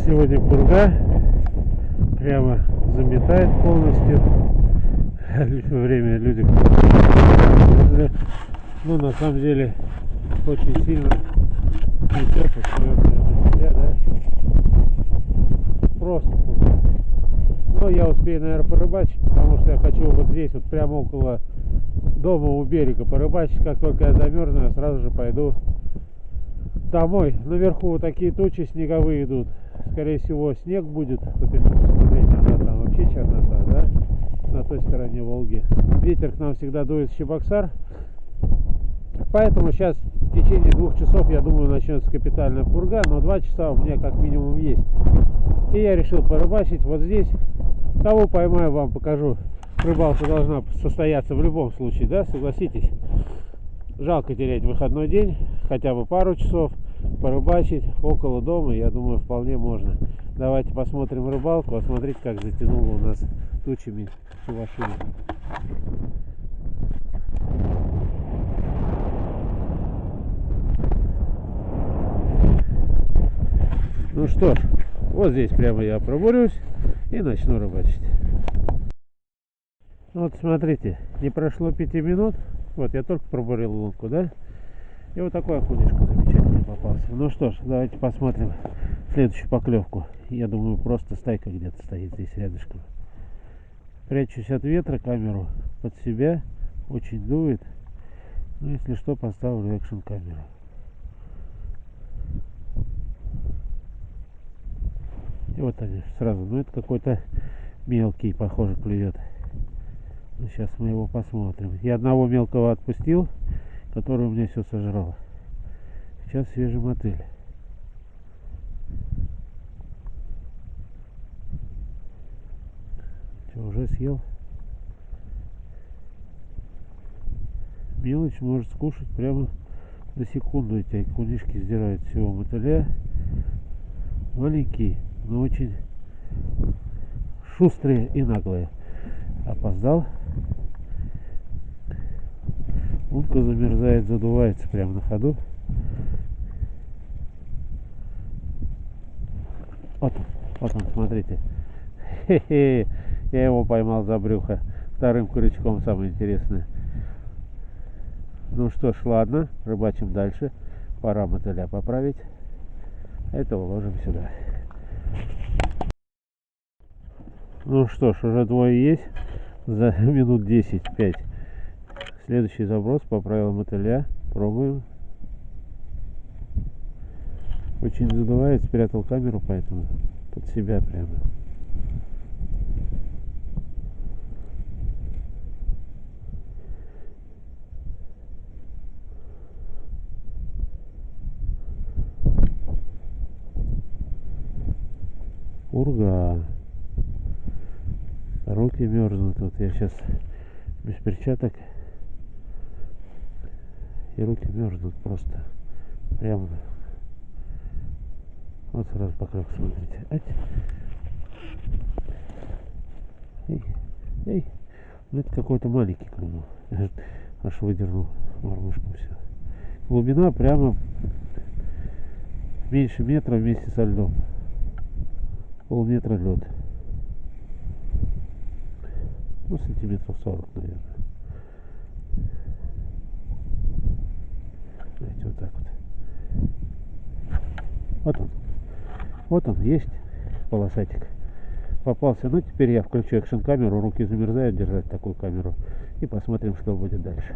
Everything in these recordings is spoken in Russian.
Сегодня пурга прямо заметает полностью. Время люди, ну, на самом деле очень сильно метет, себя, да? Просто пурга. Но я успею, наверное, порыбачить, потому что я хочу вот здесь, вот прямо около дома у берега порыбачить. Как только я замерзну, я сразу же пойду домой. Наверху вот такие тучи снеговые идут. Скорее всего, снег будет. Вот если посмотреть назад, там вообще чернота, да? На той стороне Волги. Ветер к нам всегда дует с Чебоксар. Поэтому сейчас в течение 2 часов, я думаю, начнется капитальная пурга. Но 2 часа у меня как минимум есть. И я решил порыбачить вот здесь. Кого поймаю, вам покажу. Рыбалка должна состояться в любом случае, да? Согласитесь? Жалко терять выходной день, хотя бы пару часов порыбачить около дома, я думаю, вполне можно. Давайте посмотрим рыбалку, а смотрите, как затянуло у нас тучами Чувашию. Ну что ж, вот здесь прямо я пробурюсь и начну рыбачить. Вот смотрите, не прошло 5 минут. Вот я только пробурил лунку, да? И вот такой окунишко замечательный попался. Ну что ж, давайте посмотрим следующую поклевку. Я думаю, просто стайка где-то стоит здесь рядышком. Прячусь от ветра, камеру под себя. Очень дует. Ну, если что, поставлю экшн камеру. И вот они сразу. Ну, это какой-то мелкий, похоже, клюет. Ну, сейчас мы его посмотрим. Я одного мелкого отпустил, который у меня все сожрал. Сейчас свежий мотыль. Что, уже съел? Мелочь может скушать прямо за секунду. Эти окунишки сдирают всего мотыля. Маленький, но очень шустрые и наглые. Опоздал. Лунка замерзает, задувается прямо на ходу. Вот он, смотрите. Хе-хе, я его поймал за брюхо. Вторым крючком, самое интересное. Ну что ж, ладно, рыбачим дальше. Пора мотыля поправить. Это уложим сюда. Ну что ж, уже двое есть. За минут 10-5. Следующий заброс, поправил мотыля. Пробуем. Очень задувает, спрятал камеру, поэтому под себя прямо. Пурга. Руки мерзнут. Вот я сейчас без перчаток. И руки мерзнут просто. Прямо. Вот сразу поклевка, смотрите. Эй, эй. Ну это какой-то маленький клюнул. Аж выдернул мормышку все. Глубина прямо меньше метра вместе со льдом. Полметра лед. Ну, сантиметров 40, наверное. Знаете, вот так вот. Вот он. Вот он, есть полосатик. Попался. Ну, теперь я включу экшн камеру. Руки замерзают держать такую камеру. И посмотрим, что будет дальше.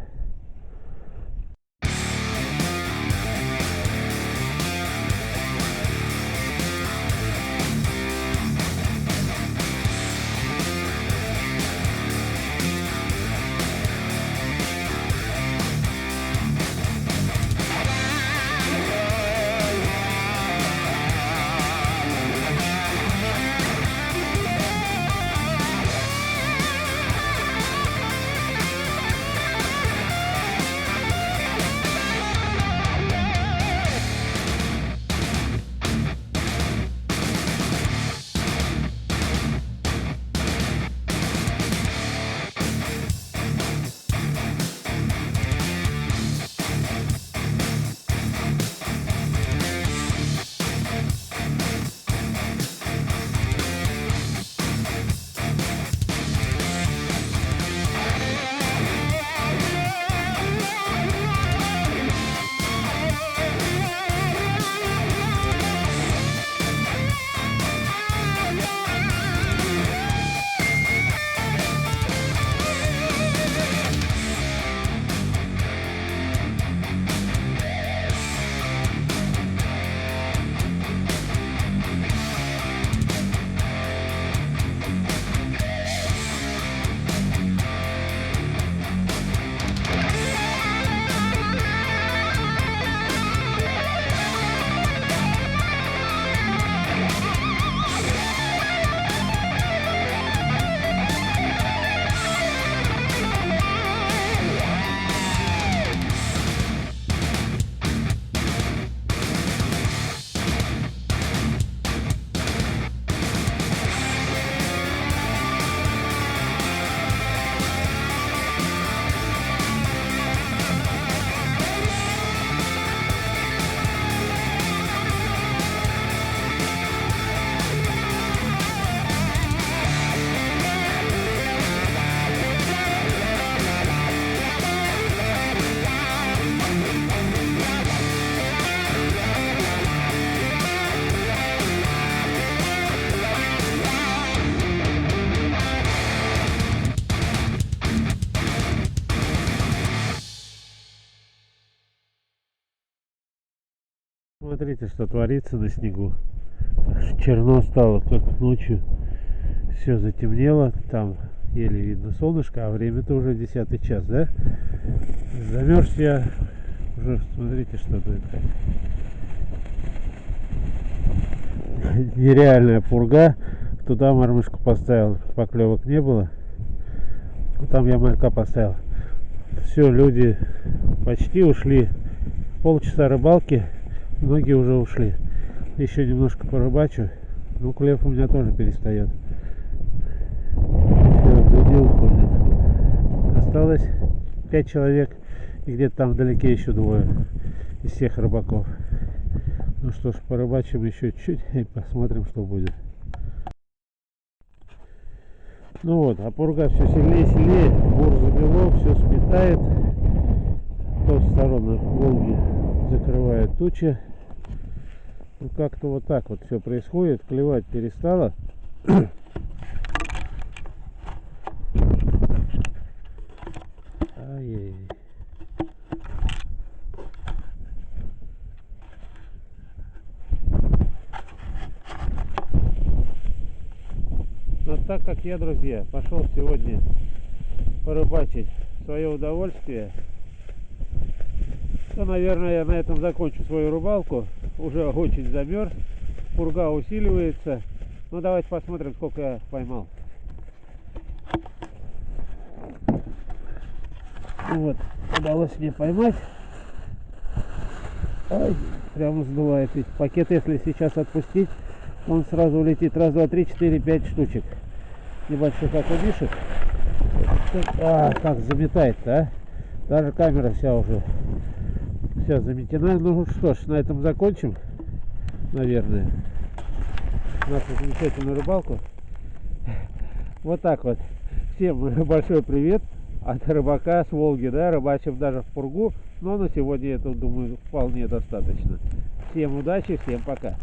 Смотрите, что творится на снегу. Черно стало, как ночью. Все затемнело. Там еле видно солнышко, а время-то уже 10-й час, да? Замерз я уже, смотрите, что тут. Нереальная пурга. Туда мормышку поставил, поклевок не было. Там я малька поставил. Все, люди почти ушли. Полчаса рыбалки, многие уже ушли. Еще немножко порыбачу. Ну, клев у меня тоже перестает. Все, люди уходят. Осталось 5 человек. И где-то там вдалеке еще двое из всех рыбаков. Ну что ж, порыбачим еще чуть и посмотрим, что будет. Ну вот, а пурга все сильнее и сильнее. Бур замело, все сметает. С той стороны Волги закрывает тучи. Ну как-то вот так вот все происходит. Клевать перестало. Ай-яй-яй. Но так как я, друзья, пошел сегодня порыбачить в свое удовольствие, то, наверное, я на этом закончу свою рыбалку. Уже очень замерз, пурга усиливается. Ну, давайте посмотрим, сколько я поймал. Вот, удалось мне поймать. Ай, прямо сдувает. Ведь пакет, если сейчас отпустить, он сразу улетит. Раз, два, три, 4, 5 штучек небольших окунишек. Как заметает-то, а? Даже камера вся уже заметена. Ну что ж, на этом закончим, наверное, нашу замечательную рыбалку. Вот так вот. Всем большой привет от рыбака с Волги, да, рыбачим даже в пургу, но на сегодня это, думаю, вполне достаточно. Всем удачи, всем пока.